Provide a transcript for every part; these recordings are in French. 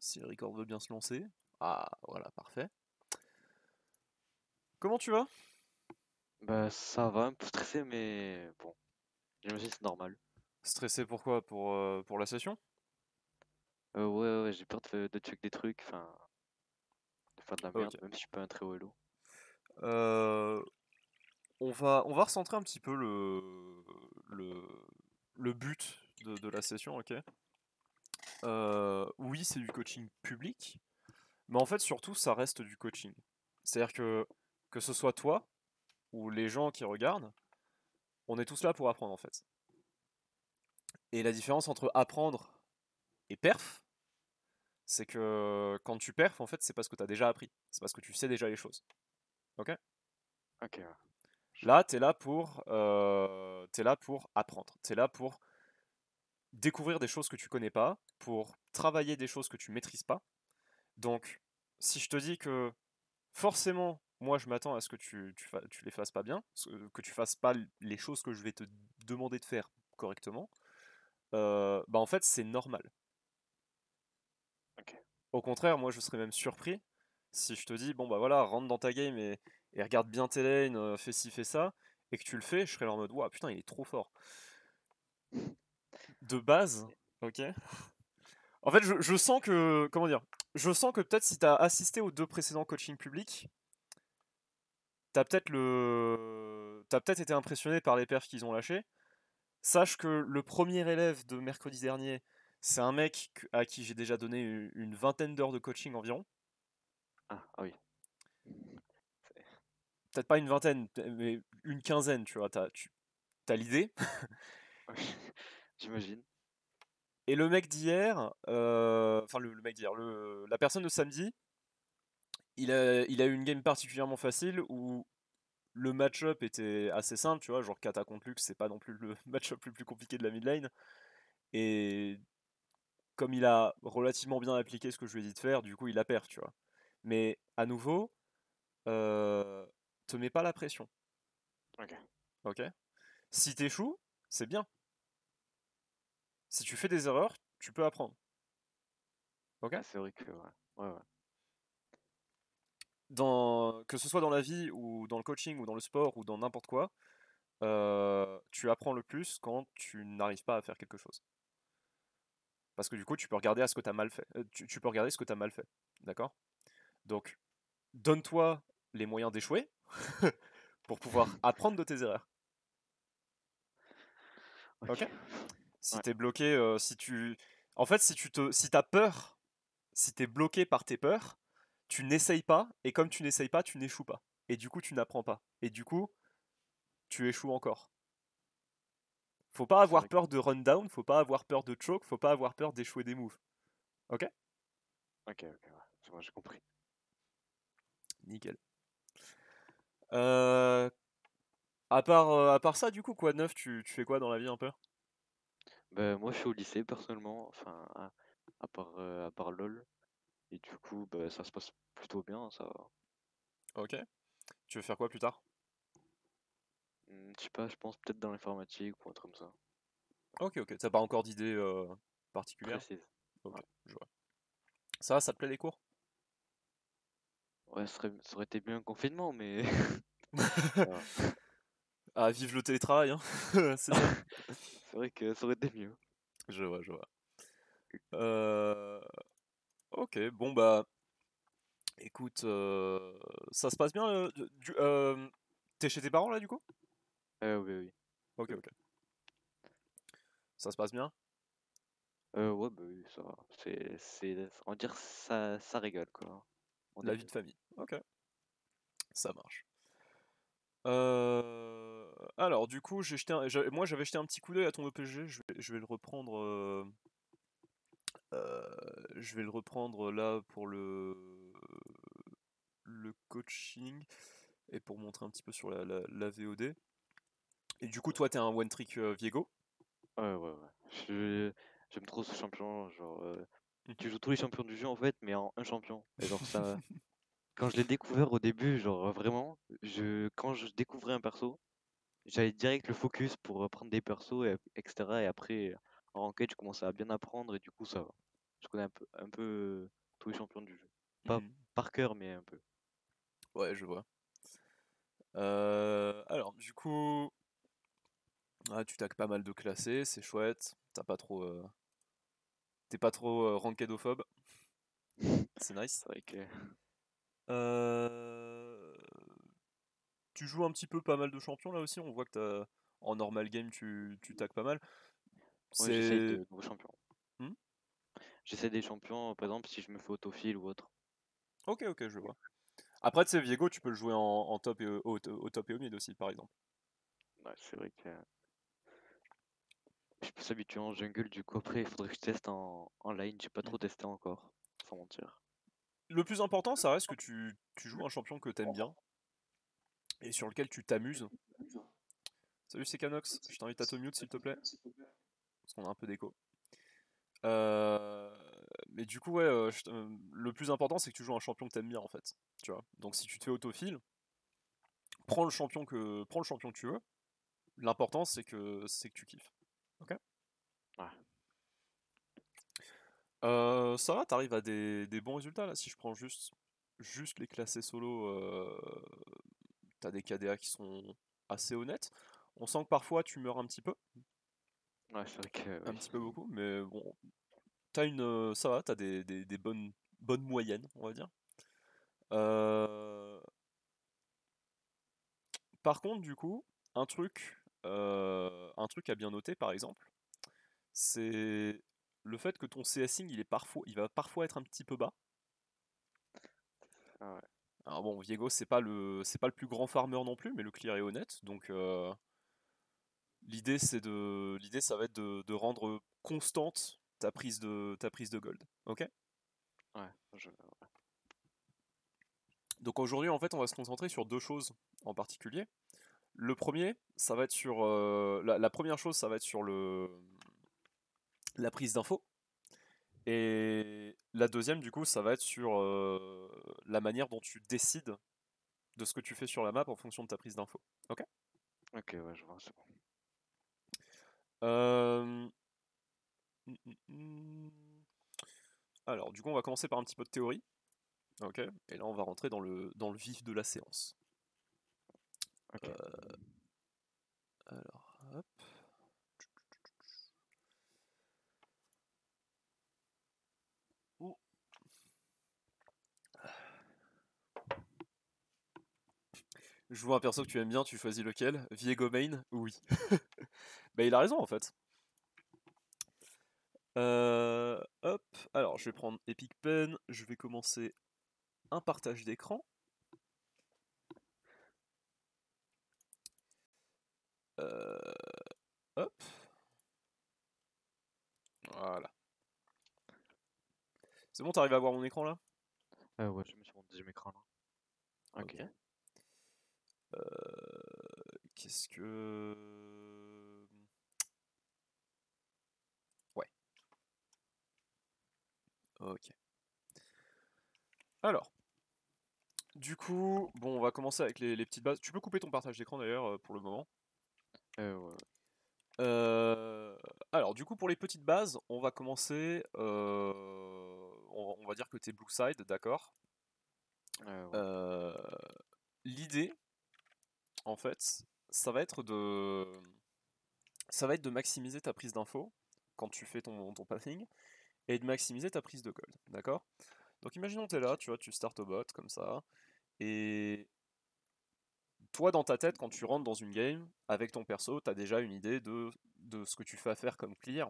si le record veut bien se lancer. Ah, voilà, parfait. Comment tu vas? Bah ça va, un peu stressé, mais bon, j'imagine que c'est normal. Stressé pourquoi? Pour la session? Ouais, j'ai peur de check des trucs, enfin, de faire de la Ok. merde, même si je suis pas un très haut elo. Euh, on va recentrer un petit peu le, le but de la session, ok? Oui, c'est du coaching public, mais en fait, surtout, ça reste du coaching. C'est-à-dire que ce soit toi ou les gens qui regardent, on est tous là pour apprendre en fait. Et la différence entre apprendre et perf, c'est que quand tu perfs, en fait, c'est parce que tu as déjà appris. C'est parce que tu sais déjà les choses. Ok? Ok, ouais. Là, t'es là pour apprendre. T'es là pour découvrir des choses que tu connais pas, pour travailler des choses que tu maîtrises pas. Donc, si je te dis que forcément, moi, je m'attends à ce que tu les fasses pas bien, que tu fasses pas les choses que je vais te demander de faire correctement, bah en fait, c'est normal. Ok. Au contraire, moi, je serais même surpris si je te dis, bon, bah voilà, rentre dans ta game et regarde bien tes lanes, fais ci, fais ça, et que tu le fais, je serais là en mode, waouh, putain, il est trop fort. De base, ok. En fait, je sens que, comment dire, je sens que peut-être si t'as assisté aux deux précédents coachings publics, t'as peut-être été impressionné par les perfs qu'ils ont lâchés. Sache que le premier élève de mercredi dernier, c'est un mec à qui j'ai déjà donné une vingtaine d'heures de coaching environ. Ah oui. C'est- Peut-être pas une vingtaine, mais une quinzaine, tu vois, t'as l'idée. ouais, j'imagine. Et le mec d'hier, enfin le mec d'hier, la personne de samedi, il a eu une game particulièrement facile où le match-up était assez simple, tu vois, genre Kata contre Lux, c'est pas non plus le match-up le plus compliqué de la mid lane. Et comme il a relativement bien appliqué ce que je lui ai dit de faire, du coup il a perdu, tu vois. Mais à nouveau, euh, te mets pas la pression, Ok. ok? Si t'échoues, c'est bien. Si tu fais des erreurs, tu peux apprendre, ok? Ah, c'est vrai que ouais. Ouais. Que ce soit dans la vie ou dans le coaching ou dans le sport ou dans n'importe quoi, tu apprends le plus quand tu n'arrives pas à faire quelque chose. Parce que du coup, tu peux regarder à ce que tu as mal fait. Tu peux regarder ce que tu as mal fait. D'accord? Donc, donne-toi les moyens d'échouer pour pouvoir apprendre de tes erreurs. Ok. Ok? Si Ouais. t'es bloqué, si tu. En fait, si t'as peur, si t'es bloqué par tes peurs, tu n'essayes pas, et comme tu n'essayes pas, tu n'échoues pas. Et du coup, tu n'apprends pas. Et du coup, tu échoues encore. Faut pas C'est avoir vrai que. peur de run down, faut pas avoir peur de choke, faut pas avoir peur d'échouer des moves. Ok? Ouais. C'est bon, j'ai compris. Nickel. Euh, à part ça, du coup, quoi de neuf, tu fais quoi dans la vie un peu? Ben moi je suis au lycée personnellement, enfin à part LOL. Et du coup, bah, ça se passe plutôt bien, ça va. Ok. Tu veux faire quoi plus tard? Je sais pas, je pense peut-être dans l'informatique ou un truc comme ça. Ok. T'as pas encore d'idée particulière? Précise. Ok, Ouais. je vois. Ça te plaît les cours? Ouais, ça aurait été bien un confinement, mais ça va. Ah, vive le télétravail, hein. C'est ça? C'est vrai que ça aurait été mieux. Je vois. Euh, Ok, bon bah, écoute, ça se passe bien. T'es chez tes parents là du coup? Oui. Ok. Ça se passe bien? Ouais, bah oui, ça va. On va dire ça régale, quoi. On est La vie bien. de famille. Ok, ça marche. Alors du coup, moi j'avais jeté un petit coup d'œil à ton EPG. Je vais le reprendre. Je vais le reprendre là pour le coaching et pour montrer un petit peu sur la VOD. Et du coup, toi, t'es un one trick Viego. Ouais. J'aime trop ce champion, genre, Mhm. tu joues tous les champions du jeu en fait, mais en un champion. Et genre ça, quand je l'ai découvert au début, genre vraiment, quand je découvrais un perso, j'avais direct le focus pour prendre des persos, etc. Et après, en ranked, je commençais à bien apprendre et du coup, ça va. Je connais un peu tous les champions du jeu. Pas Mhm. par cœur, mais un peu. Ouais, je vois. Alors, du coup, tu tags pas mal de classés, c'est chouette. T'es pas trop rankedophobe, c'est nice. C'est vrai que Euh, Tu joues un petit peu pas mal de champions là aussi, on voit que en normal game tu tags pas mal. ouais, j'essaye C'est. de nouveaux champions. Hmm. J'essaie des champions, par exemple, si je me fais autofill ou autre. Ok, ok, je vois. Après, tu sais, Viego, tu peux le jouer en top et au top et au mid aussi, par exemple. Ouais, c'est vrai que je peux s'habituer en jungle, du coup, après, il faudrait que je teste en lane. J'ai pas Hmm. trop testé encore, sans mentir. Le plus important, ça reste que tu joues un champion que t'aimes bien et sur lequel tu t'amuses. Salut, c'est Canox, je t'invite à te mute s'il te plaît, parce qu'on a un peu d'écho. Euh, Mais du coup, ouais, le plus important, c'est que tu joues un champion que t'aimes bien en fait. Tu vois. Donc si tu te fais autofill, prends le champion que tu veux. L'important, c'est que tu kiffes. Ok. Ouais, Ça va, t'arrives à des bons résultats là. Si je prends juste les classés solo, t'as des KDA qui sont assez honnêtes. On sent que parfois tu meurs ouais, c'est vrai que un oui. petit peu beaucoup, mais bon, ça va, t'as des bonnes moyennes, on va dire. Euh, Par contre, du coup, un truc à bien noter, par exemple, c'est le fait que ton CSing, il va parfois être un petit peu bas. Ah ouais. Alors bon, Viego, c'est pas le plus grand farmer non plus, mais le clear est honnête. Donc l'idée, ça va être de rendre constante ta prise de gold. Ok? Ouais, Donc aujourd'hui, en fait, on va se concentrer sur deux choses en particulier. Le premier, ça va être sur la première chose, ça va être sur la prise d'infos. Et la deuxième, du coup, ça va être sur la manière dont tu décides de ce que tu fais sur la map en fonction de ta prise d'infos. Ok? ok, ouais, je vois, c'est bon. Euh, mm, mm, mm. Alors, du coup, on va commencer par un petit peu de théorie. Ok? Et là, on va rentrer dans le vif de la séance. Ok. Alors, hop. Ouh. Je vois un perso que tu aimes bien, tu choisis lequel? Viego main? Oui. Bah, il a raison en fait. Hop, alors je vais prendre Epic Pen, je vais commencer un partage d'écran. Euh, Hop, voilà. C'est bon, t'arrives à voir mon écran là? Ouais, je me suis sur mon deuxième écran là. Ok. Ok. Qu'est-ce que... Ouais, ok. Alors, du coup, bon, on va commencer avec les petites bases. Tu peux couper ton partage d'écran d'ailleurs pour le moment. Ouais. Euh, alors, du coup, pour les petites bases, on va commencer. On va dire que t'es blue side, d'accord. Ouais. Euh, L'idée, en fait, ça va être de, ça va être de maximiser ta prise d'infos quand tu fais ton pathing et de maximiser ta prise de gold, d'accord? Donc, imaginons que t'es là, tu vois, tu start au bot comme ça, et toi, dans ta tête, quand tu rentres dans une game avec ton perso, t'as déjà une idée de ce que tu fais à faire comme clear.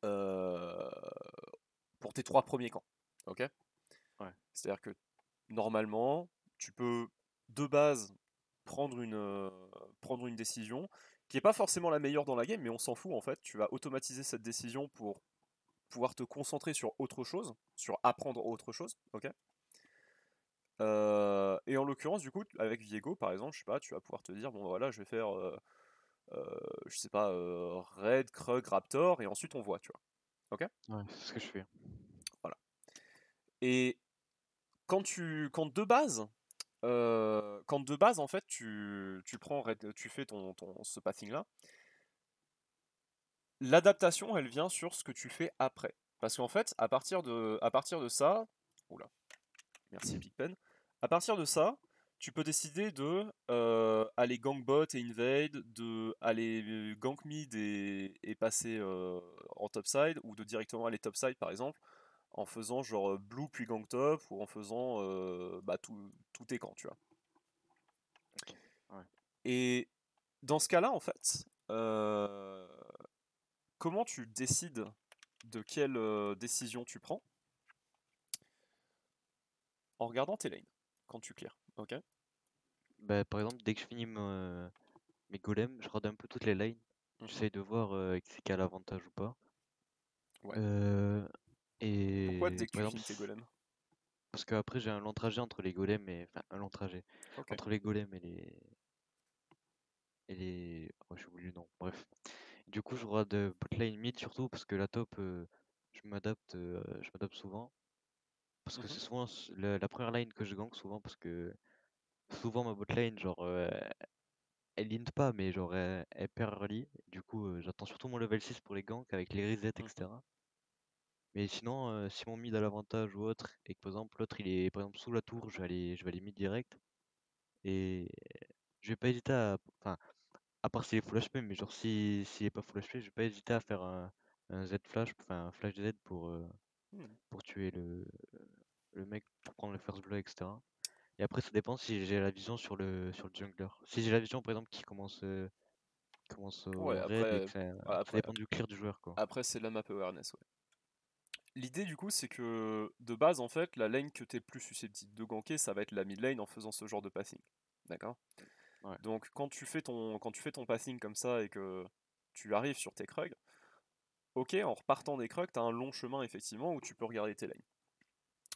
Euh, pour tes 3 premiers camps. Ok? Ouais. C'est-à-dire que normalement, tu peux de base prendre une décision qui n'est pas forcément la meilleure dans la game, mais on s'en fout en fait. Tu vas automatiser cette décision pour pouvoir te concentrer sur autre chose, sur apprendre autre chose. Ok? Et en l'occurrence, du coup, avec Viego, par exemple, je sais pas, tu vas pouvoir te dire, bon voilà, je vais faire, je sais pas, Raid, Krug, Raptor, et ensuite on voit, tu vois. Ok? Ouais, c'est ce que je fais. Voilà. Et quand de base, en fait, tu fais ce pathing là, l'adaptation, elle vient sur ce que tu fais après. Parce qu'en fait, à partir de ça, oula, merci Pigpen. À partir de ça, tu peux décider de aller gank bot et invade, de aller gank mid et passer en topside, ou de directement aller topside par exemple, en faisant genre blue puis gank top, ou en faisant bah, tout tes camps, tu vois. Ok. Ouais. Et dans ce cas-là, en fait, comment tu décides de quelle décision tu prends? En regardant tes lanes, quand tu clears, ok? Bah, par exemple, dès que je finis mes golems, je regarde un peu toutes les lanes. Mhm. J'essaye de voir c'est qui a l'avantage ou pas. Ouais. Euh, Pourquoi et dès que par tu exemple, finis tes golems? parce qu'après j'ai un long trajet entre les golems et. Enfin, un long trajet. Ok. Entre les golems et les. Oh, j'ai oublié le nom. Bref. Du coup, je regarde bot lane mid surtout parce que la top, je m'adapte souvent. Parce que Mhm. c'est souvent la première lane que je gank souvent parce que souvent ma bot lane, genre, elle int pas, mais genre, elle perd early. Du coup, j'attends surtout mon level 6 pour les ganks avec les resets, Mhm. etc. Mais sinon, si mon mid a l'avantage ou autre, et que par exemple l'autre il est par exemple sous la tour, je vais aller mid direct. Et je vais pas hésiter à. Enfin, à part s'il est full HP, mais genre s'il est pas full HP, je vais pas hésiter à faire un Z flash, enfin un flash Z Hmm. pour tuer le mec, pour prendre le first blood, etc. Et après, ça dépend si j'ai la vision sur le jungler. Si j'ai la vision, par exemple, qui commence Ouais, au raid et après, que ça après, dépend du clear du joueur, quoi. après c'est la map awareness, ouais. L'idée du coup, c'est que de base, en fait, la lane que t'es plus susceptible de ganker, ça va être la mid lane en faisant ce genre de passing. D'accord? Ouais. Donc quand tu fais ton passing comme ça et que tu arrives sur tes krugs, ok, en repartant des krugs, t'as un long chemin effectivement où tu peux regarder tes lanes.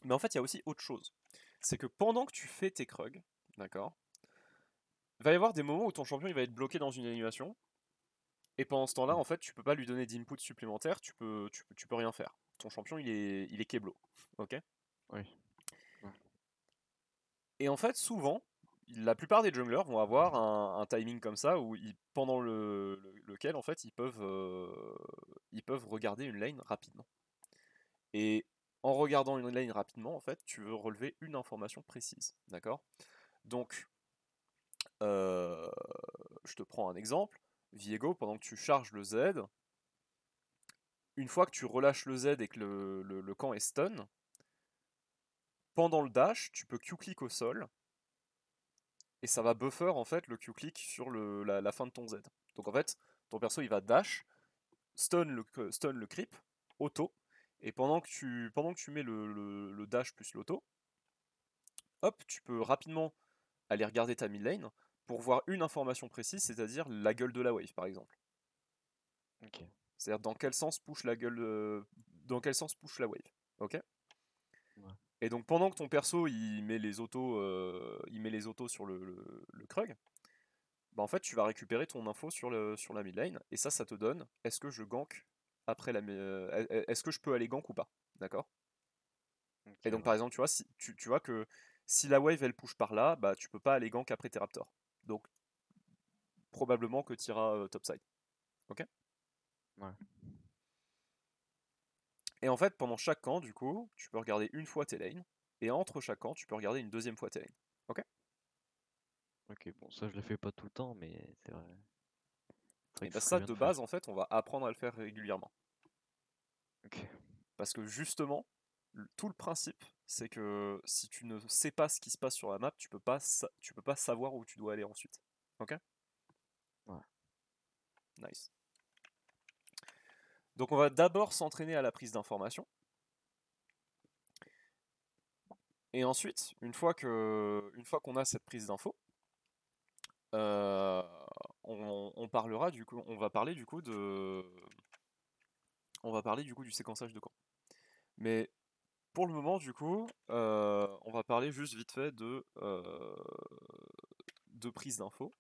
Mais en fait, il y a aussi autre chose. C'est que pendant que tu fais tes krugs, d'accord, il va y avoir des moments où ton champion il va être bloqué dans une animation. Et pendant ce temps-là, Ouais. en fait, tu peux pas lui donner d'input supplémentaire, tu peux rien faire. Ton champion, il est keblo. Ok? Ouais. Ouais. Et en fait, souvent, la plupart des junglers vont avoir un timing comme ça où pendant lequel, en fait, ils peuvent regarder une lane rapidement. Et en regardant une lane rapidement, en fait, tu veux relever une information précise. D'accord? Donc, euh, je te prends un exemple. Viego, pendant que tu charges le Z, une fois que tu relâches le Z et que le camp est stun, pendant le dash, tu peux Q-click au sol et ça va buffer en fait le Q-click sur la fin de ton Z. Donc en fait, ton perso il va dash, stun le creep, auto, et pendant que tu mets le dash plus l'auto, hop, tu peux rapidement aller regarder ta mid lane pour voir une information précise, c'est-à-dire la gueule de la wave par exemple. Ok. C'est-à-dire dans quel sens push la gueule, dans quel sens push la wave. Ok? Ouais. Et donc pendant que ton perso il met les autos sur le Krug, bah en fait tu vas récupérer ton info sur la mid lane et ça te donne est-ce que je gank après est-ce que je peux aller gank ou pas, d'accord? Ok, Et donc ouais. par exemple tu vois si tu vois que si la wave elle push par là, bah tu peux pas aller gank après tes raptors. Donc probablement que tu iras topside. Ok? Ouais. Et en fait pendant chaque camp du coup, tu peux regarder une fois tes lanes et entre chaque camp, tu peux regarder une deuxième fois tes lanes. Ok? Ok, bon, ça je le fais pas tout le temps, mais c'est vrai Et que bah ce serait ça bien de de faire. base en fait, on va apprendre à le faire régulièrement. Ok. Parce que justement, tout le principe, c'est que si tu ne sais pas ce qui se passe sur la map, tu peux pas savoir où tu dois aller ensuite. Ok? Ouais. Nice. Donc on va d'abord s'entraîner à la prise d'informations. Et ensuite, une fois qu'on a cette prise d'infos, euh, on parlera du coup, on va parler du coup du séquençage de camp. Mais pour le moment, du coup, on va parler juste vite fait de prise d'infos.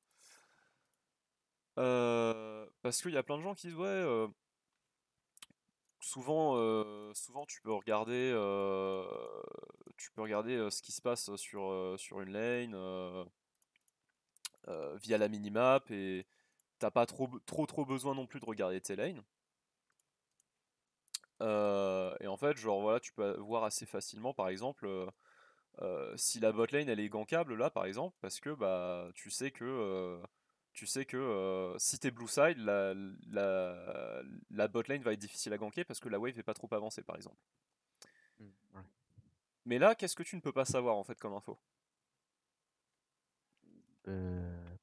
Parce qu'il y a plein de gens qui disent ouais, souvent tu peux regarder ce qui se passe sur une lane via la minimap et t'as pas trop besoin non plus de regarder tes lanes. Et en fait, genre voilà, tu peux voir assez facilement, par exemple, si la botlane elle est gankable là, par exemple, parce que bah tu sais que si t'es blue side, la botlane va être difficile à ganker parce que la wave est pas trop avancée, par exemple. Ouais. Mais là, qu'est-ce que tu ne peux pas savoir en fait comme info? Euh,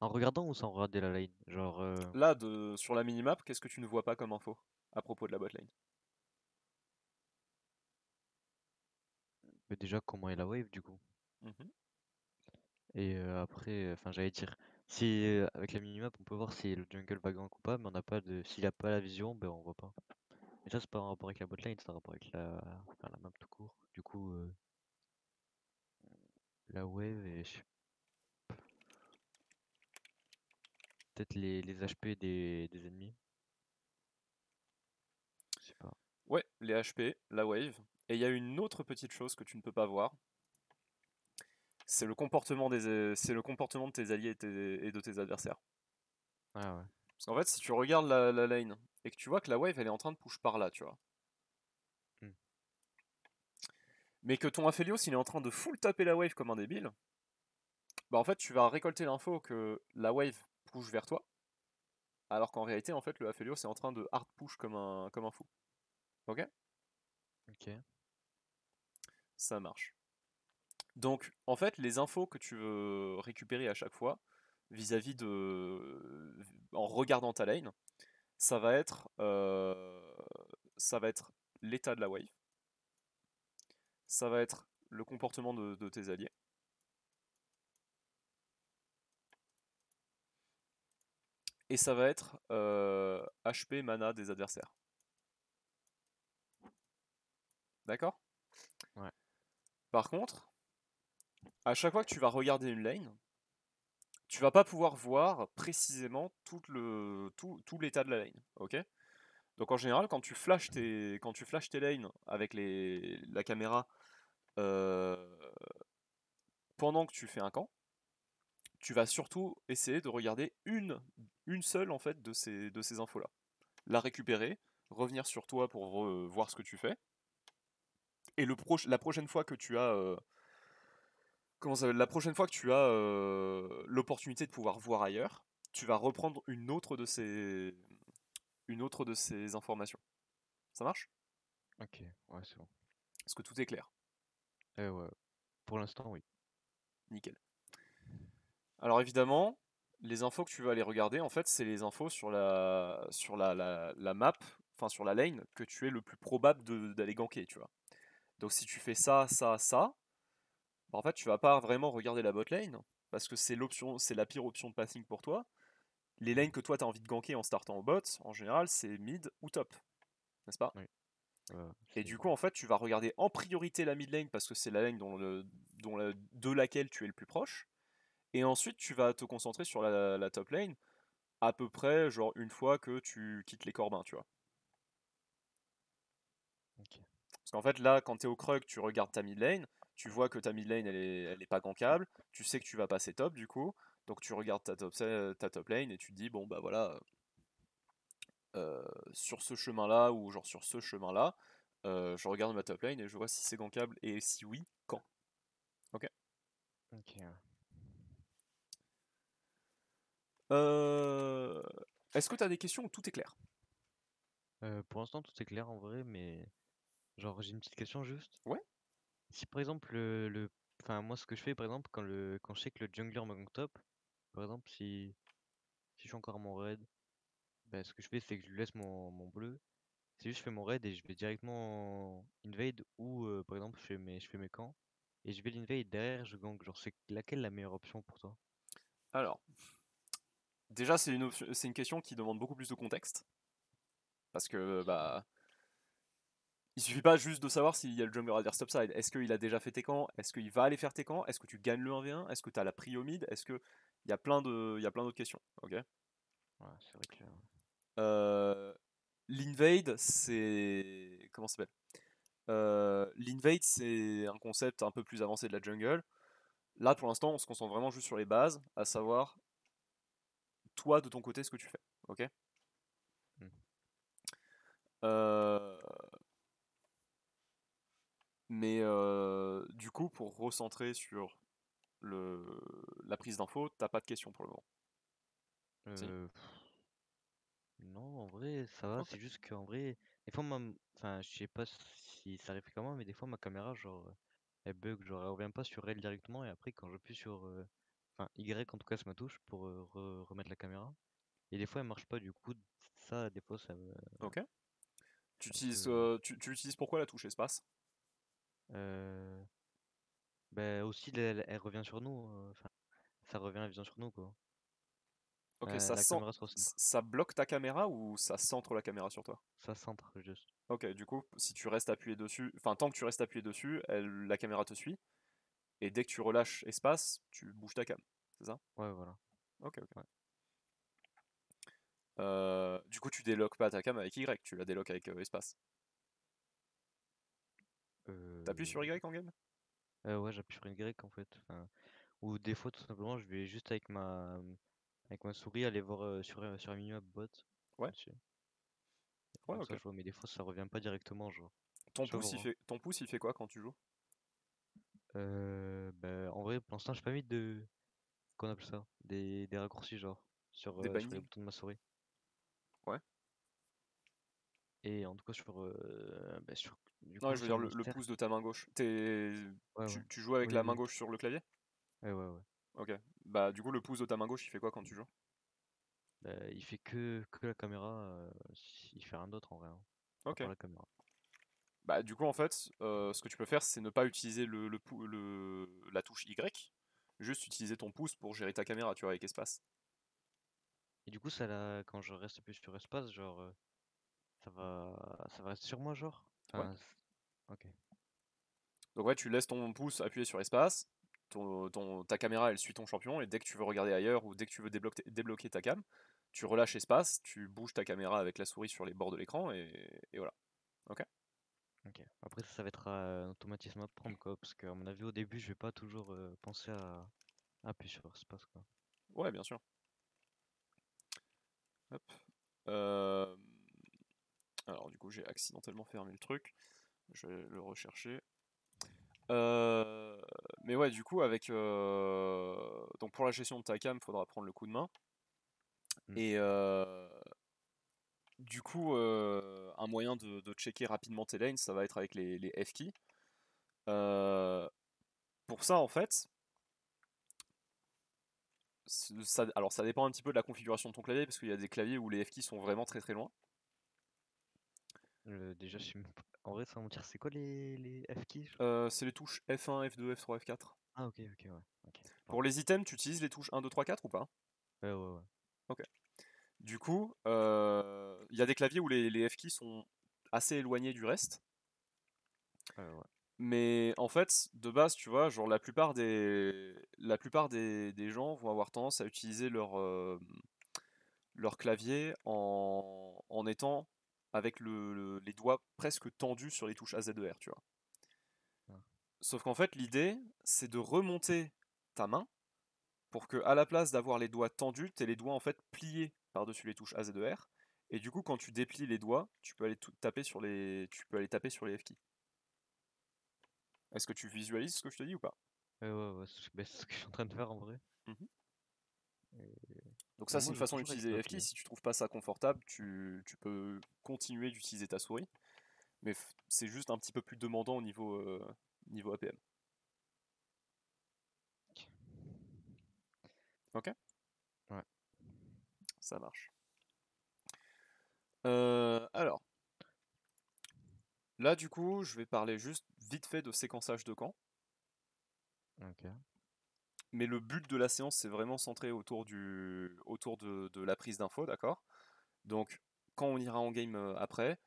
En regardant ou sans regarder la lane? Genre, Là, sur la minimap, qu'est-ce que tu ne vois pas comme info à propos de la botlane? déjà comment est la wave du coup. Mhm. Et après, enfin j'allais dire, si avec la minimap on peut voir si le jungle va gank ou pas, mais on n'a pas de, s'il a pas la vision, ben on voit pas. Et ça c'est pas un rapport avec la botlane, c'est un rapport avec enfin, la map tout court. Du coup, la wave et peut-être les HP des ennemis, je sais pas. Ouais, les HP, la wave. Et il y a une autre petite chose que tu ne peux pas voir, c'est le comportement de tes alliés et de tes adversaires. Ah ouais. Parce qu'en fait, si tu regardes la lane et que tu vois que la wave elle est en train de push par là, tu vois, Hmm. mais que ton Aphelios il est en train de full taper la wave comme un débile, bah en fait tu vas récolter l'info que la wave push vers toi, alors qu'en réalité en fait le Aphelios est en train de hard push comme un fou. Ok? Ok. Ça marche. Donc en fait les infos que tu veux récupérer à chaque fois vis-à-vis de en regardant ta lane, ça va être ça va être l'état de la wave, ça va être le comportement de tes alliés. Et ça va être HP mana des adversaires. D'accord? Ouais. Par contre, à chaque fois que tu vas regarder une lane, tu vas pas pouvoir voir précisément tout l'état de la lane. Ok? Donc en général, quand tu flashes tes lanes avec la caméra euh, pendant que tu fais un camp, tu vas surtout essayer de regarder une seule en fait de ces infos-là. La récupérer, revenir sur toi pour voir ce que tu fais. Et la prochaine fois que tu as la prochaine fois que tu as l'opportunité de pouvoir voir ailleurs, tu vas reprendre une autre de ces informations. Ça marche? Ok. Ouais, c'est bon. Est-ce que tout est clair? Ouais. Pour l'instant, oui. Nickel. Alors évidemment, les infos que tu vas aller regarder, en fait, c'est les infos sur la map, enfin sur la lane, que tu es le plus probable d'aller ganker, tu vois. Donc si tu fais ça, bah, en fait, tu vas pas vraiment regarder la bot lane, parce que c'est la pire option de passing pour toi. Les lanes que toi tu as envie de ganker en startant au bot, en général, c'est mid ou top, n'est-ce pas? Oui. Et C'est. du coup, en fait, tu vas regarder en priorité la mid lane parce que c'est la lane de laquelle tu es le plus proche. Et ensuite, tu vas te concentrer sur la top lane à peu près, genre une fois que tu quittes les corbins, tu vois. Ok. Parce qu'en fait, là, quand tu es au Krug, tu regardes ta mid lane, tu vois que ta mid lane, elle est pas gankable, tu sais que tu vas passer top, du coup. Donc tu regardes ta top lane et tu te dis, bon, bah voilà, sur ce chemin-là ou genre sur ce chemin-là, je regarde ma top lane et je vois si c'est gankable et si oui, quand. Ok. Ok. Ouais. Euh, Est-ce que tu as des questions où tout est clair? Pour l'instant, tout est clair en vrai, mais genre, j'ai une petite question juste. Ouais. Si par exemple, enfin, moi, ce que je fais, par exemple, quand je sais que le jungler me gank top, par exemple, si je suis encore à mon raid, ben, ce que je fais, c'est que je lui laisse mon bleu. C'est juste, je fais mon raid et je vais directement invade ou, par exemple, je fais mes camps et je vais l'invade derrière, je gank. Genre, c'est laquelle la meilleure option pour toi? Alors, déjà, c'est une question qui demande beaucoup plus de contexte. Parce que, bah, il suffit pas juste de savoir s'il y a le jungler adverse topside. Est-ce qu'il a déjà fait tes camps? Est-ce qu'il va aller faire tes camps? Est-ce que tu gagnes le 1v1? Est-ce que tu as la prio mid? Est-ce que. Il y a plein d'autres questions. Ok. Ouais, c'est vrai que. Euh, L'invade, c'est. Comment ça s'appelle? L'invade, c'est un concept un peu plus avancé de la jungle. Là, pour l'instant, on se concentre vraiment juste sur les bases, à savoir, toi, de ton côté, ce que tu fais. Ok? Hmm. Euh, mais du coup, pour recentrer sur le, la prise d'info, t'as pas de questions pour le moment. Si? Pff, non, en vrai, ça va. Ok. C'est juste qu'en vrai, des fois, enfin, je sais pas si ça arrive fréquemment, mais des fois, ma caméra, genre, elle bug, genre, elle revient pas sur elle directement. Et après, quand j'appuie sur, enfin, Y, en tout cas, c'est ma touche pour remettre la caméra. Et des fois, elle marche pas. Du coup, ça, des fois, Ok. c'est un peu. Tu utilises pourquoi la touche espace? Euh, ben aussi, elle revient sur nous. Enfin, ça revient, elle vient sur nous, quoi. Ok, La caméra se recentre. ça bloque ta caméra ou ça centre la caméra sur toi? Ça centre juste. Ok, du coup, si tu restes appuyé dessus, enfin tant que tu restes appuyé dessus, la caméra te suit, et dès que tu relâches espace, tu bouges ta cam. C'est ça? Ouais, voilà. Ok, ok. Ouais. Du coup, tu déloques pas ta cam avec Y, tu la déloques avec espace. T'appuies Euh, sur Y en game? ouais, j'appuie sur une Y en fait. Enfin, ou des fois, tout simplement, je vais juste avec ma souris aller voir sur un minimap bot. Ouais, Dessus. ouais, Comme ça, ok. je vois, mais des fois, ça revient pas directement, genre. Ton Je vais pouce, voir. Hein. ton pouce, il fait quoi quand tu joues? Ben, en vrai, pour l'instant, j'ai pas mis qu'on appelle ça? Des raccourcis, genre, Des sur les bindings? boutons de ma souris. Ouais. Et en tout cas, du Non, coup, je veux sur dire le le master. pouce de ta main gauche. Ouais, ouais. Tu joues avec Oui, la main oui. gauche sur le clavier? Ouais, ouais, ouais. Ok. Bah, du coup, le pouce de ta main gauche, il fait quoi quand tu joues? Ben, il fait que la caméra. Il fait rien d'autre en vrai. Hein, à Ok. part la caméra. Bah, du coup, en fait, ce que tu peux faire, c'est ne pas utiliser la touche Y, juste utiliser ton pouce pour gérer ta caméra, tu vois, avec espace. Et du coup, quand je reste plus sur espace, genre, ça va rester sur moi, genre. Ouais. Ok. Donc, ouais, tu laisses ton pouce appuyé sur espace, ta caméra, elle suit ton champion, et dès que tu veux regarder ailleurs ou dès que tu veux débloquer ta cam, tu relâches espace, tu bouges ta caméra avec la souris sur les bords de l'écran, et voilà. Ok? Ok. Après, ça va être un automatisme à prendre, quoi. Parce qu'à mon avis, au début, je vais pas toujours penser à appuyer sur espace, quoi. Ouais, bien sûr. Hop. Euh, Alors, du coup, j'ai accidentellement fermé le truc. Je vais le rechercher. Euh, Mais ouais, du coup, donc pour la gestion de ta cam, il faudra prendre le coup de main. Hmm. Et du coup, un moyen de checker rapidement tes lanes, ça va être avec les F-keys. Euh, pour ça, en fait, alors ça dépend un petit peu de la configuration de ton clavier, parce qu'il y a des claviers où les F-keys sont vraiment très très loin. Déjà, je suis même en vrai, sans mentir, c'est quoi les F keys? Genre. C'est les touches F1, F2, F3, F4. Ah, ok, ok, ouais. Ok, Pour pardon. les items, tu utilises les touches 1, 2, 3, 4 ou pas? Ouais, ouais, ouais. Ok. Du coup, il y a des claviers où les F-keys sont assez éloignés du reste. Ouais. Mais en fait, de base, tu vois, genre la plupart des gens vont avoir tendance à utiliser leur clavier en étant avec les doigts presque tendus sur les touches A, Z, E, R, tu vois. Ouais. Sauf qu'en fait, l'idée, c'est de remonter ta main pour que, à la place d'avoir les doigts tendus, t'aies les doigts en fait pliés par-dessus les touches A, Z, E, R. Et du coup, quand tu déplies les doigts, tu peux aller taper sur les F keys. Est-ce que tu visualises ce que je te dis ou pas? Ouais, c'est ce que je suis en train de faire en vrai. Mhm. Et, Donc et ça, c'est moi, une je joue façon toujours avec les d'utiliser doigts les F-keys. pliés. Si tu trouves pas ça confortable, tu peux continuer d'utiliser ta souris. Mais c'est juste un petit peu plus demandant au niveau APM. Ok. Ok? Ouais. Ça marche. Alors, là, du coup, je vais parler juste vite fait de séquençage de camp. Ok. Mais le but de la séance, c'est vraiment centré autour de la prise d'infos, d'accord? Donc, quand on ira en game après,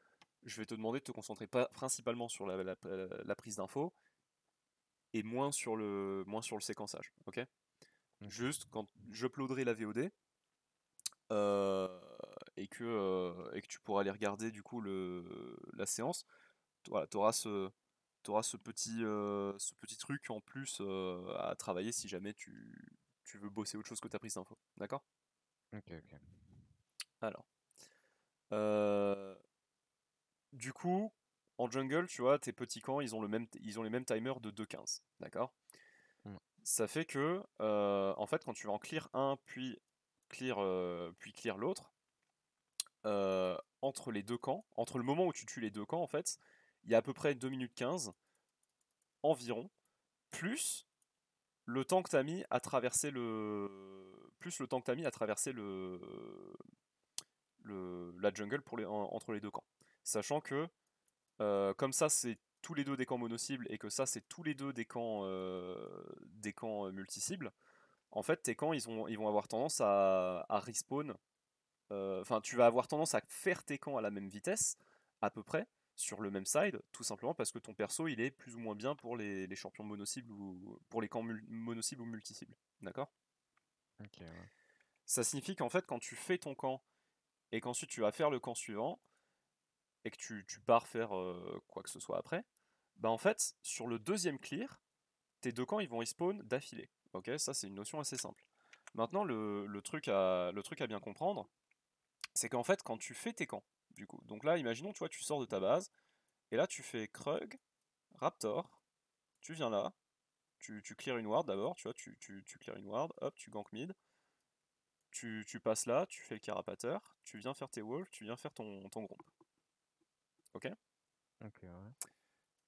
je vais te demander de te concentrer principalement sur la prise d'infos et moins sur le séquençage, ok? Ok. Juste, quand j'uploaderai la VOD, euh, et que tu pourras aller regarder du coup la séance, voilà, t'auras ce petit truc en plus à travailler si jamais tu veux bosser autre chose que ta prise d'info. D'accord? Ok. Alors, euh, Du coup, en jungle, tu vois, tes petits camps, ils ont les mêmes timers de 2-15, d'accord? Mm. Ça fait que, en fait, quand tu vas en clear un, puis clear l'autre, entre les deux camps, entre le moment où tu tues les deux camps, en fait, il y a à peu près 2 minutes 15 environ, plus le temps que tu as mis à traverser plus le temps que tu mis à traverser la jungle entre les deux camps. Sachant que, comme ça, c'est tous les deux des camps mono-cibles et que ça, c'est tous les deux des camps multi-cibles, en fait, tes camps, ils vont avoir tendance à respawn. Enfin, tu vas avoir tendance à faire tes camps à la même vitesse, à peu près, sur le même side, tout simplement parce que ton perso, il est plus ou moins bien pour les champions mono-cibles ou pour les camps mono-cibles ou multi-cibles. D'accord? Ok, ouais. Ça signifie qu'en fait, quand tu fais ton camp et qu'ensuite tu vas faire le camp suivant et que tu pars faire quoi que ce soit après, bah en fait, sur le deuxième clear, tes deux camps ils vont respawn d'affilée. Ok, ça c'est une notion assez simple. Maintenant, le truc à bien comprendre, c'est qu'en fait, quand tu fais tes camps, du coup, donc là, imaginons, tu vois, tu sors de ta base, et là, tu fais Krug, Raptor, tu viens là, tu clears une ward d'abord, tu vois, tu clears une ward, hop, tu gank mid, tu passes là, tu fais le carapateur, tu viens faire tes wolves, tu viens faire ton groupe. Ok? Ok, ouais.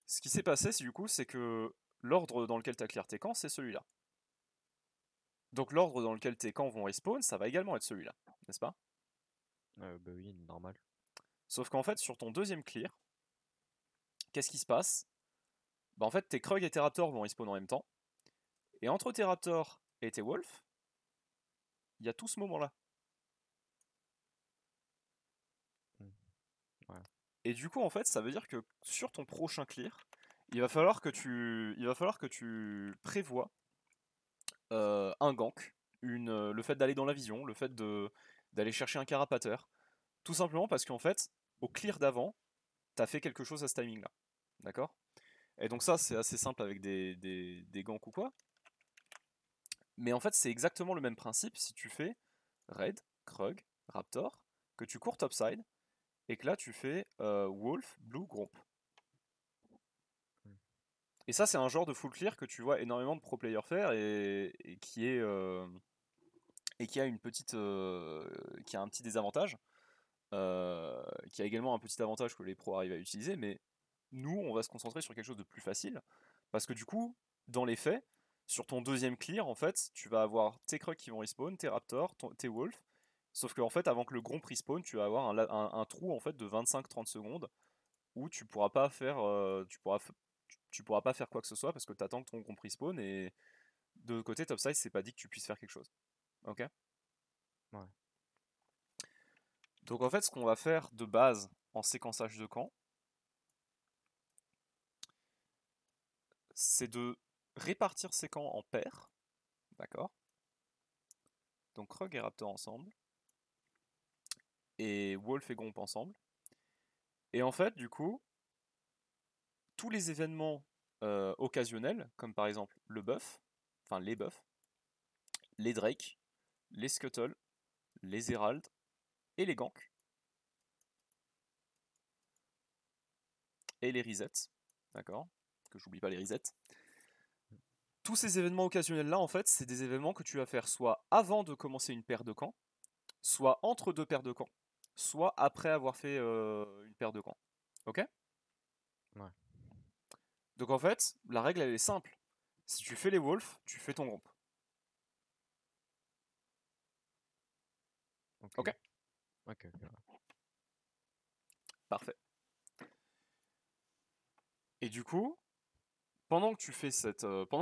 Ce qui s'est passé, du coup, c'est que l'ordre dans lequel tu as clear tes camps, c'est celui-là. Donc l'ordre dans lequel tes camps vont respawn, ça va également être celui-là, n'est-ce pas? Bah oui, normal. Sauf qu'en fait, sur ton deuxième clear, qu'est-ce qui se passe? Bah en fait, tes Krug et tes Raptors vont respawn en même temps, et entre tes Raptors et tes Wolves, il y a tout ce moment-là. Mm. Ouais. Et du coup, en fait, ça veut dire que sur ton prochain clear, il va falloir que tu prévois un gank, le fait d'aller dans la vision, le fait d'aller chercher un carapateur. Tout simplement parce qu'en fait, au clear d'avant, t'as fait quelque chose à ce timing-là. D'accord? Et donc ça, c'est assez simple avec des ganks ou quoi. Mais en fait, c'est exactement le même principe si tu fais Raid, Krug, Raptor, que tu cours topside, et que là tu fais Wolf, Blue, Gromp. Mm. Et ça, c'est un genre de full clear que tu vois énormément de pro players faire et qui a qui a un petit désavantage, qui a également un petit avantage que les pros arrivent à utiliser, mais nous, on va se concentrer sur quelque chose de plus facile, parce que du coup, dans les faits, sur ton deuxième clear, en fait, tu vas avoir tes Krugs qui vont respawn, tes Raptors, tes Wolves, sauf qu'en fait, avant que le Gromp respawn, tu vas avoir un trou en fait de 25-30 secondes où tu pourras pas faire, tu pourras pas faire quoi que ce soit parce que tu attends que ton Gromp respawn et de côté topside, c'est pas dit que tu puisses faire quelque chose. Ok? Ouais. Donc en fait, ce qu'on va faire de base en séquençage de camp, c'est de répartir ces camps en paires, d'accord? Donc Krug et Raptor ensemble, et Wolf et Gromp ensemble. Et en fait, du coup, tous les événements occasionnels, comme par exemple le buff, enfin les buffs, les Drake, les Scuttle, les Herald et les ganks, et les resets, d'accord? Que j'oublie pas les resets. Tous ces événements occasionnels-là, en fait, c'est des événements que tu vas faire soit avant de commencer une paire de camps, soit entre deux paires de camps, soit après avoir fait une paire de camps. Ok? Ouais. Donc en fait, la règle elle est simple. Si tu fais les wolves, tu fais ton groupe. Ok. Ok? Ok, ok, ouais. Parfait. Et du coup, pendant que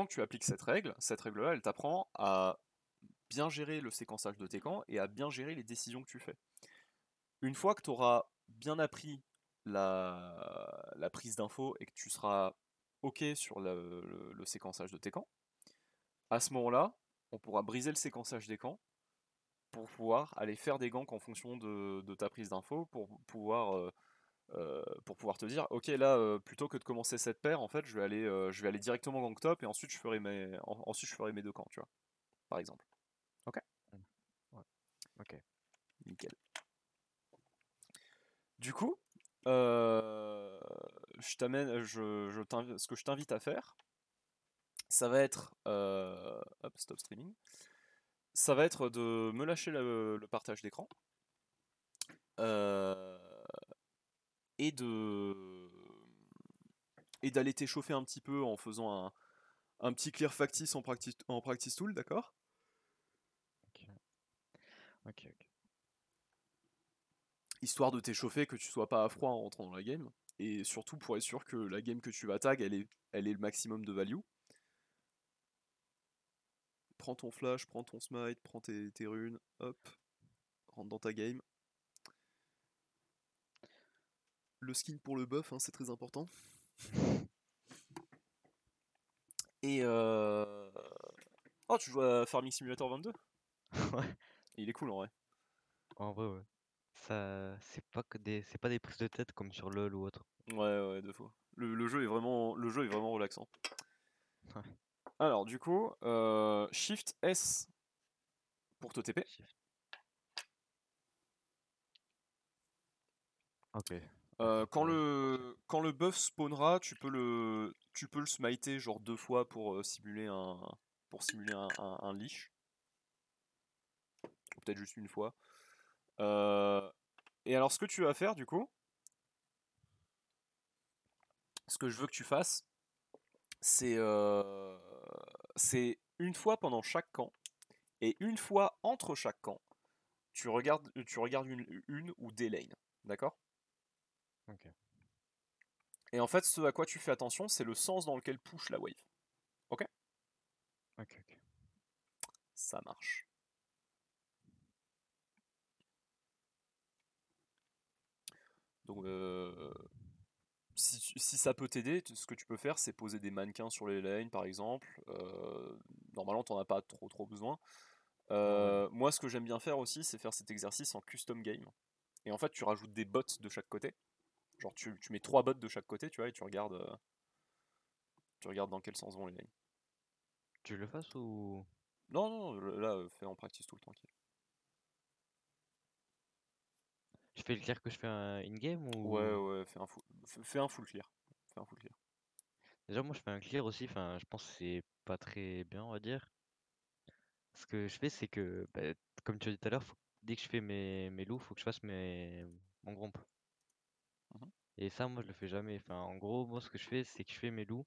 tu appliques cette règle-là, elle t'apprend à bien gérer le séquençage de tes camps et à bien gérer les décisions que tu fais. Une fois que tu auras bien appris la prise d'infos et que tu seras OK sur le séquençage de tes camps, à ce moment-là, on pourra briser le séquençage des camps pour pouvoir aller faire des ganks en fonction de ta prise d'infos, pour pouvoir te dire, ok là, plutôt que de commencer cette paire, en fait, je vais aller directement gank top et ensuite ensuite je ferai mes deux camps, tu vois, par exemple. Ok? Mm. Ouais. Ok. Nickel. Du coup, je t'amène, ce que je t'invite à faire, ça va être, hop, stop streaming, ça va être de me lâcher le partage d'écran euh, et de et d'aller t'échauffer un petit peu en faisant un petit clear factice en practice tool, d'accord? Ok, ok, ok. Histoire de t'échauffer, que tu sois pas à froid en rentrant dans la game, et surtout pour être sûr que la game que tu vas tag, elle est le maximum de value. Prends ton flash, prends ton smite, prends tes runes, hop, rentre dans ta game. Le skin pour le buff, hein, c'est très important. Et oh, tu joues à Farming Simulator 22? Ouais, Il est cool en vrai. en vrai, ouais. Ça, c'est pas des prises de tête comme sur LoL ou autre. Ouais, ouais, deux fois. Le jeu est vraiment relaxant. Ouais. Alors, du coup, Shift S pour te TP. Shift. Ok. D'accord, faudrait que je fasse ça. Quand le buff spawnera, tu peux le smiter genre deux fois pour simuler un leash. Ou peut-être juste une fois. Euh, et alors, ce que tu vas faire, du coup, ce que je veux que tu fasses, c'est c'est une fois pendant chaque camp et une fois entre chaque camp, tu regardes une ou des lanes, d'accord? Ok, Et en fait, ce à quoi tu fais attention, c'est le sens dans lequel push la wave. Ok? ok, ok. Ça marche. Donc, si ça peut t'aider, ce que tu peux faire, c'est poser des mannequins sur les lanes, par exemple. Normalement, t'en as pas trop besoin. Ouais, non. Moi, ce que j'aime bien faire aussi, c'est faire cet exercice en custom game. Et en fait, tu rajoutes des bots de chaque côté. Genre, tu mets trois bots de chaque côté, tu vois, et tu regardes dans quel sens vont les lanes. Tu le fasses ou... Non, non, là, fais en practice tout le temps. Je fais le clair que je fais un in-game Ouais, ou... ouais, fais un full clear. Fais un full clear. Déjà, moi, je fais un clear aussi. Enfin, je pense que c'est pas très bien, on va dire. Ce que je fais, c'est que, bah, comme tu as dit tout à l'heure, dès que je fais mes loups, faut que je fasse mon gromp. Mhm. Et ça, moi, je le fais jamais. Enfin, en gros, moi, ce que je fais, c'est que je fais mes loups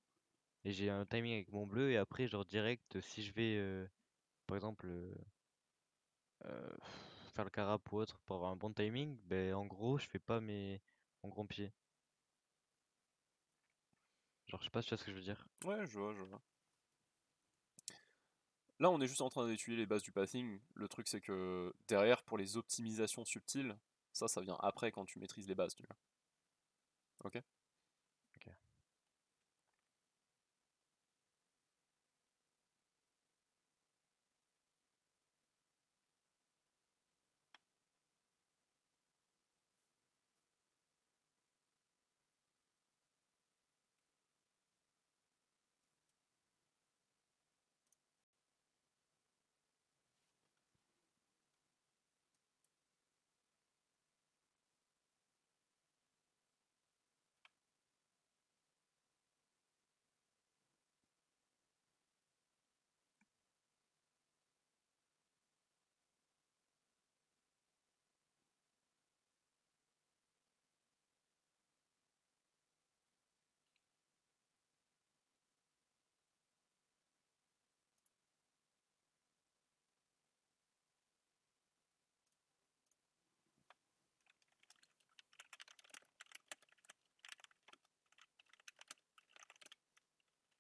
et j'ai un timing avec mon bleu. Et après, genre, direct, si je vais, par exemple, euh, faire le carap ou autre pour avoir un bon timing, ben, en gros, je fais pas mon grand pied. Genre, je sais pas si tu vois ce que je veux dire. Ouais, je vois, je vois. Là, on est juste en train d'étudier les bases du pathing. Le truc, c'est que derrière, pour les optimisations subtiles, ça vient après quand tu maîtrises les bases, tu vois. Ok? Ok.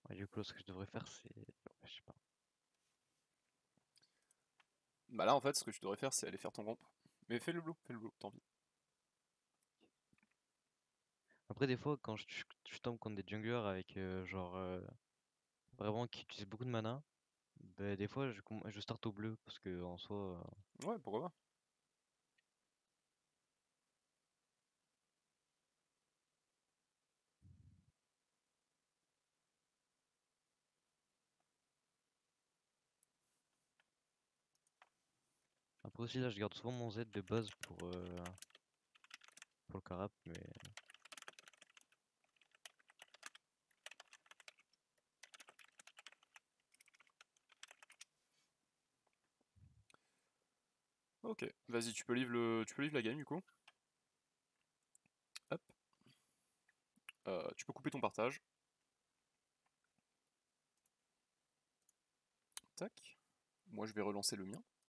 Ouais, du coup, ce que je devrais faire, c'est... ouais, je sais pas. Bah là, en fait, ce que tu devrais faire, c'est aller faire ton groupe. Mais fais le blue, tant pis. Après, des fois, quand je tombe contre des junglers avec, genre, vraiment qui utilisent beaucoup de mana, ben, des fois, je start au bleu parce que en soi, Ouais, pourquoi pas. après aussi, là, je garde souvent mon Z de base pour le carap, mais... Ok, vas-y, tu peux livre la game du coup. Hop. Tu peux couper ton partage. Tac. Moi je vais relancer le mien.